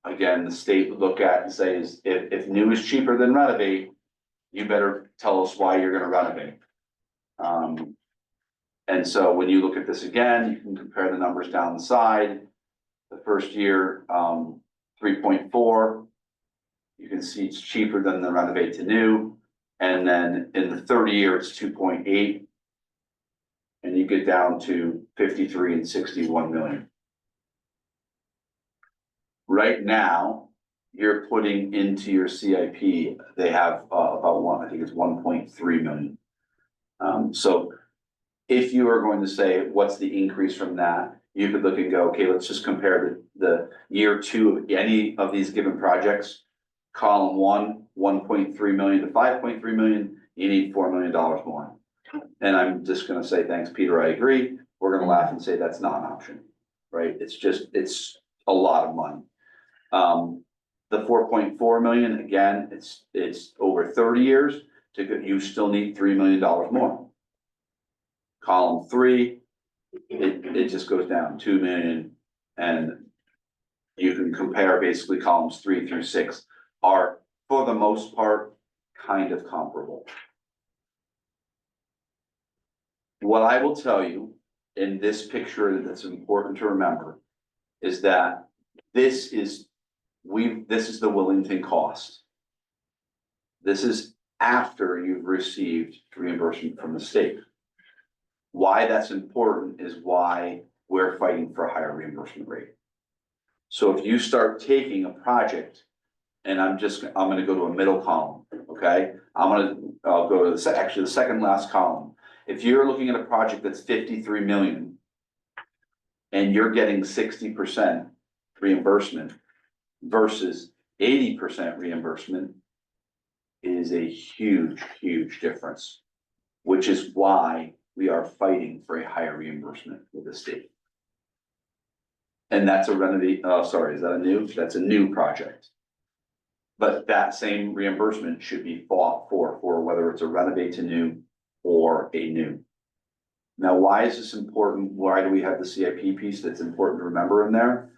again, the state would look at and say, if new is cheaper than renovate, you better tell us why you're gonna renovate. And so when you look at this again, you can compare the numbers down the side. The first year, 3.4, you can see it's cheaper than the renovate to new. And then in the 30-year, it's 2.8. And you get down to 53 and 61 million. Right now, you're putting into your CIP, they have about I think it's 1.3 million. So if you are going to say, what's the increase from that? You could look and go, okay, let's just compare the year 2 of any of these given projects. Column 1, 1.3 million to 5.3 million, you need $4 million more. And I'm just gonna say, thanks, Peter, I agree. We're gonna laugh and say that's not an option, right? It's a lot of money. The 4.4 million, again, it's over 30 years. You still need $3 million more. Column 3, it just goes down 2 million, and you can compare basically columns 3 through 6 are, for the most part, kind of comparable. What I will tell you in this picture that's important to remember is that this is the Willington cost. This is after you've received reimbursement from the state. Why that's important is why we're fighting for a higher reimbursement rate. So if you start taking a project, and I'm gonna go to a middle column, okay? I'll go to the second last column. If you're looking at a project that's 53 million and you're getting 60% reimbursement versus 80% reimbursement, is a huge, huge difference, which is why we are fighting for a higher reimbursement with the state. And that's a renovate, sorry, is that a new? That's a new project. But that same reimbursement should be fought for whether it's a renovate to new or a new. Now, why is this important? Why do we have the CIP piece that's important to remember in there?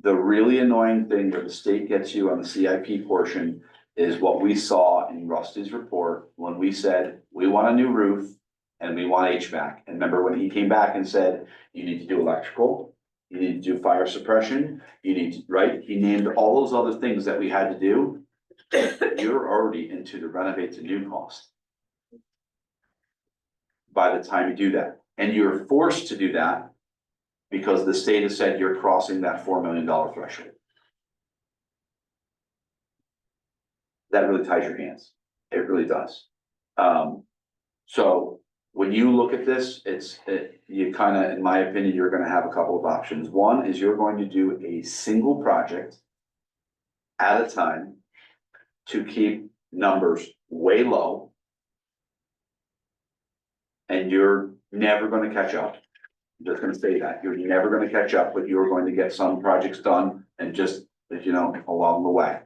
The really annoying thing where the state gets you on the CIP portion is what we saw in Rusty's report when we said, we want a new roof and we want HVAC. And remember when he came back and said, you need to do electrical, you need to do fire suppression, you need to, right? He named all those other things that we had to do. You're already into the renovate to new cost by the time you do that. And you're forced to do that because the state has said you're crossing that $4 million threshold. That really ties your hands. It really does. So when you look at this, you kind of, in my opinion, you're gonna have a couple of options. One is you're going to do a single project at a time to keep numbers way low. And you're never gonna catch up. I'm just gonna say that. You're never gonna catch up, but you're going to get some projects done and just, you know, along the way.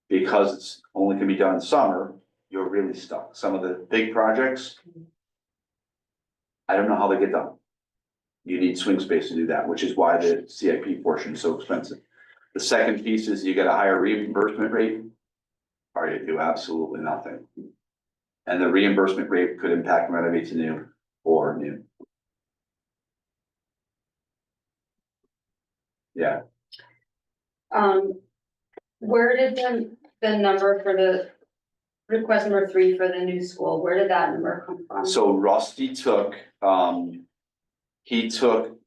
Because it's only can be done in summer, you're really stuck. Some of the big projects, I don't know how they get done. You need swing space to do that, which is why the CIP portion is so expensive. The second piece is you get a higher reimbursement rate, or you do absolutely nothing. And the reimbursement rate could impact renovate to new or new. Yeah, Where did the number for the request number 3 for the new school, where did that number come from? so Rusty took, he took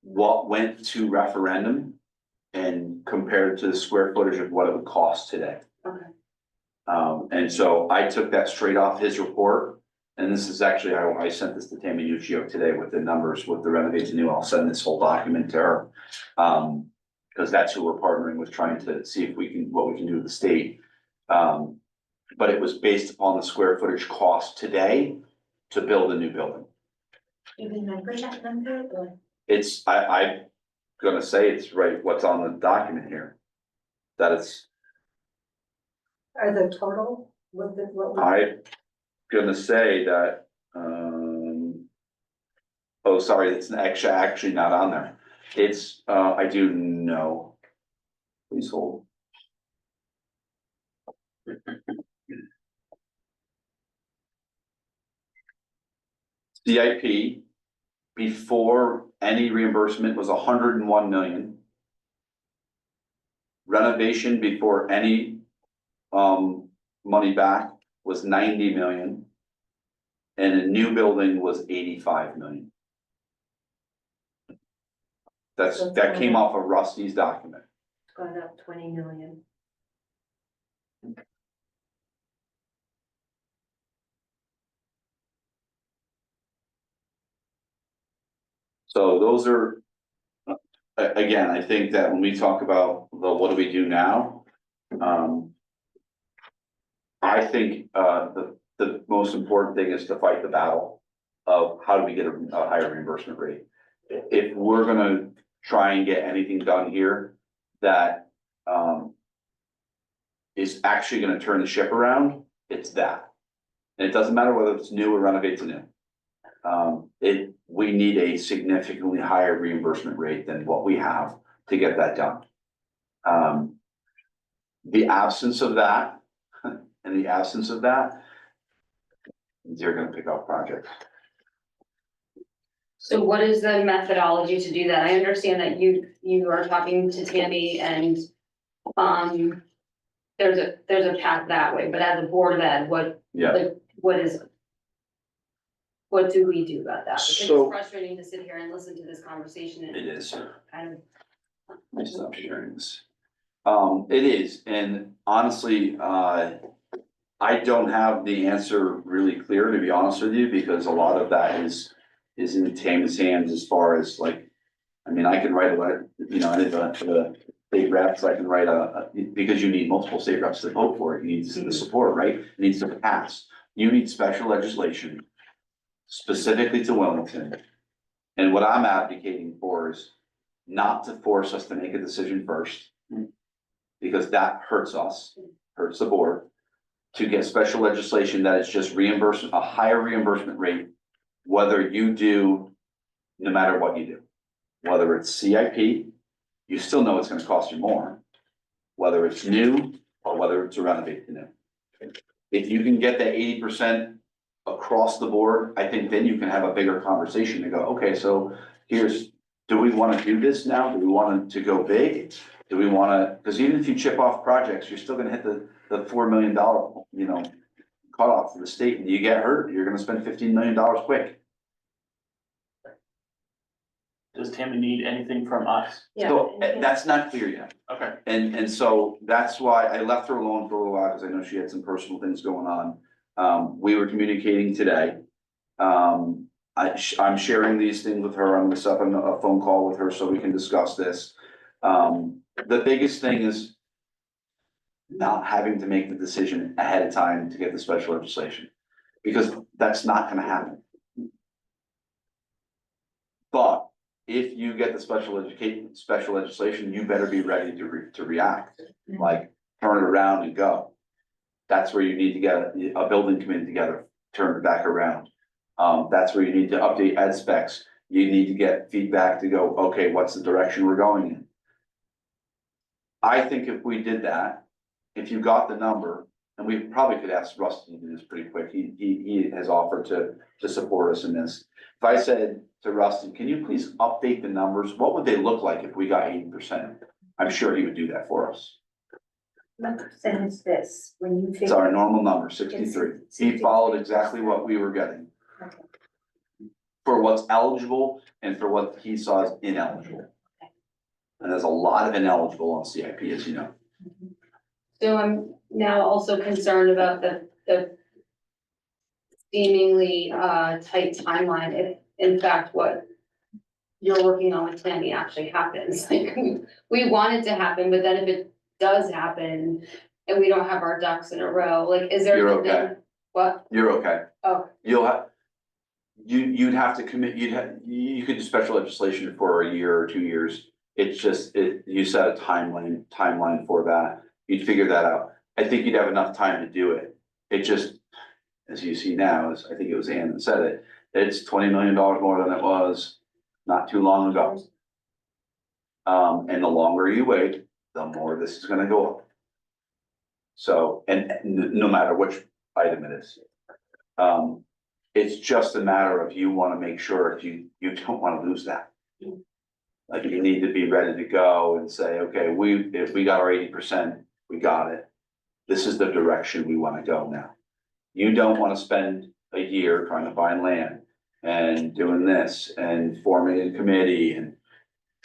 what went to referendum and compared to the square footage of what it would cost today. Okay. And so I took that straight off his report. And this is actually, I sent this to Tammy Uccio today with the numbers, with the renovate to new. I'll send this whole document to her. Because that's who we're partnering with, trying to see if we can, what we can do with the state. But it was based upon the square footage cost today to build a new building. Do you remember that number or? I'm gonna say it's right, what's on the document here. That it's, Are the total, what we? I'm gonna say that, oh, sorry, it's actually not on there. It's, I do know. Please hold. CIP before any reimbursement was 101 million. Renovation before any money back was 90 million. And a new building was 85 million. That came off of Rusty's document. It's gone up 20 million. So those are, again, I think that when we talk about the, what do we do now? I think, the most important thing is to fight the battle of how do we get a higher reimbursement rate? If we're gonna try and get anything done here that, is actually gonna turn the ship around, it's that. And it doesn't matter whether it's new or renovate to new. We need a significantly higher reimbursement rate than what we have to get that done. The absence of that, in the absence of that, you're gonna pick up projects. So what is the methodology to do that? I understand that you are talking to Tammy and, there's a path that way, but as a board of ed, Yeah. like, what do we do about that? Because it's So- frustrating to sit here and listen to this conversation and It is. kind of. Let me stop sharing this. It is, and honestly, I don't have the answer really clear, to be honest with you, because a lot of that is in Tammy's hands as far as like, I mean, I can write a letter, you know, for the state reps, I can write because you need multiple state reps to vote for it, you need the support, right? It needs to pass. You need special legislation specifically to Willington. And what I'm advocating for is not to force us to make a decision first, because that hurts us, hurts the board. to get special legislation that is just reimbursement, a higher reimbursement rate, whether you do, no matter what you do. Whether it's CIP, you still know it's gonna cost you more, whether it's new or whether it's a renovate to new. If you can get that 80% across the board, I think then you can have a bigger conversation to go, okay, so here's, do we wanna do this now? Do we want to go big? Do we wanna, because even if you chip off projects, you're still gonna hit the $4 million, you know, cutoff for the state, and you get hurt, you're gonna spend $15 million quick. Does Tammy need anything from us? So that's not clear yet. Okay. And so that's why I left her alone for a little while, because I know she had some personal things going on. We were communicating today. I'm sharing these things with her. I'm gonna set up a phone call with her so we can discuss this. The biggest thing is not having to make the decision ahead of time to get the special legislation, because that's not gonna happen. But if you get the special legislation, you better be ready to react, like turn it around and go. That's where you need to get a building committee together, turn it back around. That's where you need to update ed specs. You need to get feedback to go, okay, what's the direction we're going in? I think if we did that, if you got the number, and we probably could ask Rusty to do this pretty quick, he has offered to support us in this. If I said to Rusty, can you please update the numbers? What would they look like if we got 80%? I'm sure he would do that for us. What percent is this, when you It's figure? our normal number, 63. He followed exactly what we were getting. Okay. For what's eligible and for what he saw as ineligible. And there's a lot of ineligible on CIP, as you know. So I'm now also concerned about the seemingly tight timeline, if in fact what you're working on with Tammy actually happens. Like, we want it to happen, but then if it does happen and we don't have our ducks in a row, like, is there You're something? okay. What? You're okay. Oh, You'll have, you'd have to commit, you could do special legislation for a year or 2 years. It's just, you set a timeline for that. You'd figure that out. I think you'd have enough time to do it. It just, as you see now, I think it was Ann that said it, it's $20 million more than it was not too long ago. And the longer you wait, the more this is gonna go up. So, and no matter which item it is. It's just a matter of you wanna make sure if you don't wanna lose that. Like, you need to be ready to go and say, okay, if we got our 80%, we got it. This is the direction we wanna go now. You don't wanna spend a year trying to find land and doing this and forming a committee, and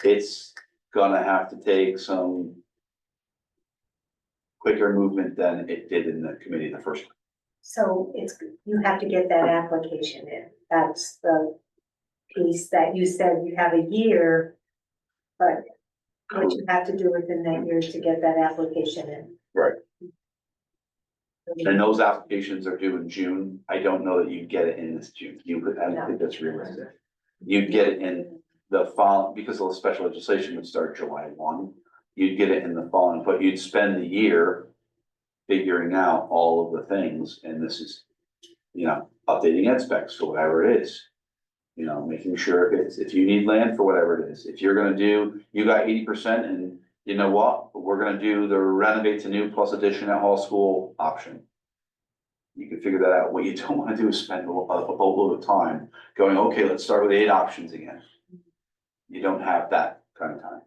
it's gonna have to take some quicker movement than it did in the committee the first time. So you have to get that application in, that's the piece that you said you have a year. But what you have to do within that year to get that application in. Right. And those applications are due in June. I don't know that you get it in this June. I don't think that's realistic. You'd get it in the fall, because the special legislation would start July 1. You'd get it in the fall, but you'd spend the year figuring out all of the things, and this is, updating ed specs for whatever it is. Making sure if you need land for whatever it is, if you're gonna do, you got 80%, and you know what, we're gonna do the renovate to new plus addition at Hall School option. You can figure that out. What you don't wanna do is spend a boatload of time going, okay, let's start with 8 options again. You don't have that kind of time.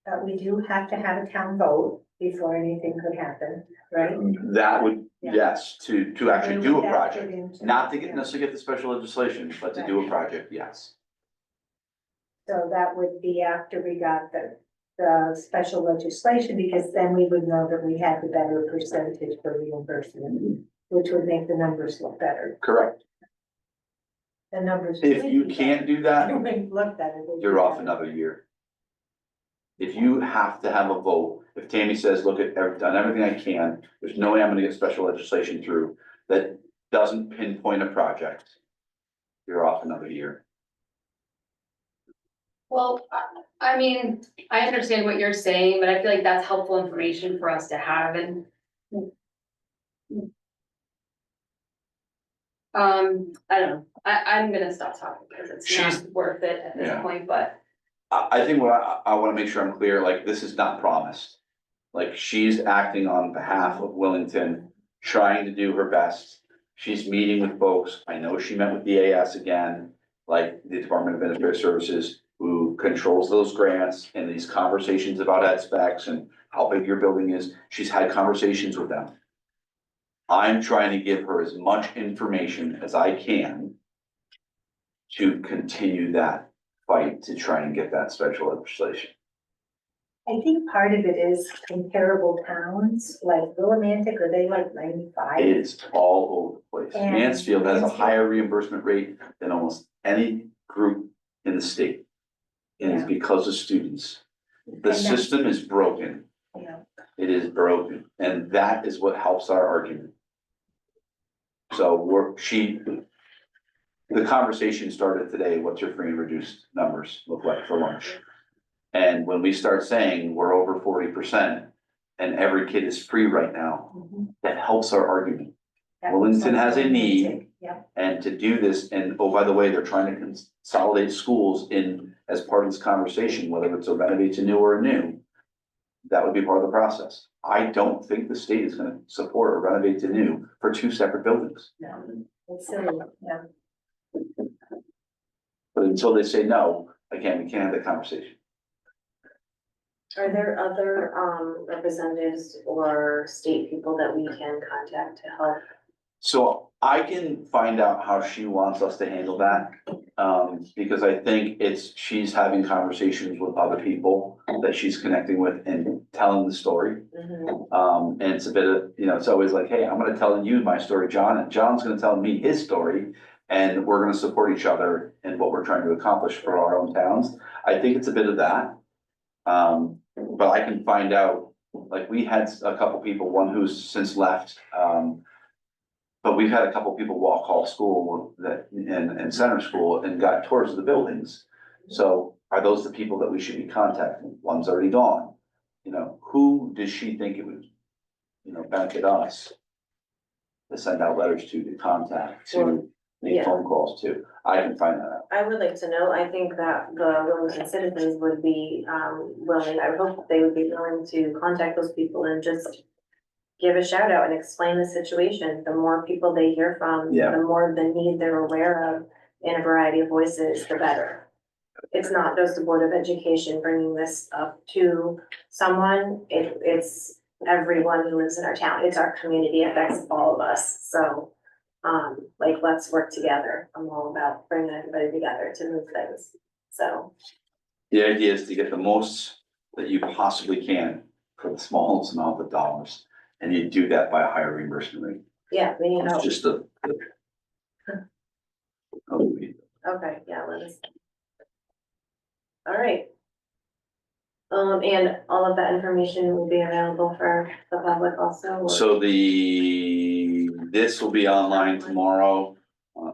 But we do have to have a town vote before anything could happen, right? That would, Yeah. yes, to actually do a Where would that fit project, into? not to Yeah. necessarily get the special legislation, but to do a project, yes. So that would be after we got the special legislation, because then we would know that we had the better percentage for reimbursement, which would make the numbers look better. Correct. The numbers. If would you be can't do better. that, When you looked at it. it'd you're be off better. another year. If you have to have a vote, if Tammy says, look, I've done everything I can, there's no way I'm gonna get special legislation through that doesn't pinpoint a project, you're off another year. well, I mean, I understand what you're saying, but I feel like that's helpful information for us to have, and I don't know, I'm gonna stop talking because it's She's- not worth it at this Yeah. point, but. I think what I wanna make sure I'm clear, like, this is not promised. Like, she's acting on behalf of Willington, trying to do her best. She's meeting with folks. I know she met with DAS again, like the Department of Administrative Services, who controls those grants and these conversations about ed specs and how big your building is. She's had conversations with them. I'm trying to give her as much information as I can to continue that fight to try and get that special legislation. I think part of it is comparable towns, like Willimantic, are they like 95? It is all over the place. And Mansfield has a Mansfield- higher reimbursement rate than almost any group in the state. And it's Yeah. because of students. The And that's- system is broken. Yeah, It is broken, and that is what helps our argument. So the conversation started today, what's your free and reduced numbers look like for lunch? And when we start saying we're over 40% and every kid is free right now, mhm. that helps our argument. That Willington looks has a like need. Yeah, And to do this, and oh, by the way, they're trying to consolidate schools in, as part of this conversation, whether it's a renovate to new or a new. That would be part of the process. I don't think the state is gonna support a renovate to new for two separate buildings. no, it's silly, yeah. But until they say no, again, we can't have that conversation. Are there other representatives or state people that we can contact to help? So I can find out how she wants us to handle that. Because I think she's having conversations with other people that she's connecting with and telling the story. And it's a bit of, it's always like, hey, I'm gonna tell you my story, John, and John's gonna tell me his story. And we're gonna support each other in what we're trying to accomplish for our own towns. I think it's a bit of that. But I can find out, like, we had a couple people, one who's since left, but we've had a couple people walk hall school that, and center school and got tours of the buildings. So are those the people that we should be contacting? One's already gone. Who does she think it would, benefit us to send out letters to contact, to make yeah. phone calls to? I can find that out. I would like to know, I think that the Willington citizens would be willing, I would hope that they would be willing to contact those people and just give a shout out and explain the situation. The more people they hear from, Yeah. the more the need they're aware of in a variety of voices, the better. It's not just the Board of Education bringing this up to someone, it's everyone who lives in our town. It's our community, it affects all of us, so. Let's work together. I'm all about bringing everybody together to move things, so. The idea is to get the most that you possibly can for the smallest amount of dollars. And you do that by a higher reimbursement rate. Yeah, we need It's help. just Okay, yeah, Liz. All right. And all of that information will be available for the public also? or- So this will be online tomorrow.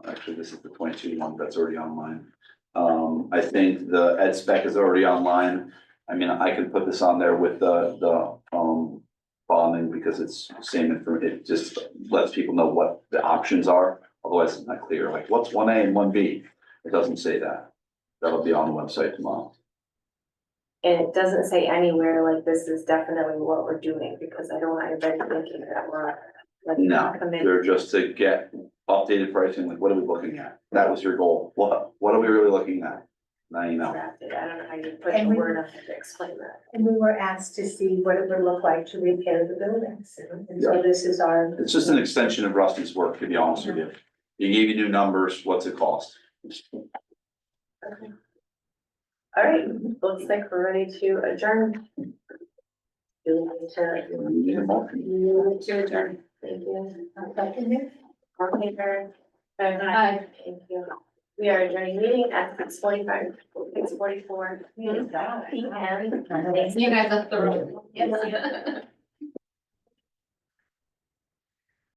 Actually, this is the 22 one that's already online. I think the ed spec is already online. I mean, I can put this on there with the bonding because it's same information. It just lets people know what the options are. Otherwise, it's not clear, like what's 1A and 1B? It doesn't say that. That'll be on the website tomorrow. And it doesn't say anywhere like this is definitely what we're doing, because I don't want anybody thinking that we're like. No, committed. they're just to get updated pricing, like what are we looking at? That was your goal. What are we really looking at? Now you know. Drafted. I don't know how you put And the we- word on it to explain that. And we were asked to see what it would look like to repair the buildings, and so this is our. It's just an extension of Rusty's work, to be honest with you. He gave you new numbers, what's it cost? Okay. All right, looks like we're ready to adjourn. Do we need to? You need a motion. Move to adjourn. Thank you. All in favor? Aye. Thank you. We are adjourning meeting at 6:45, 6:44. PM. You guys left the room. Yes.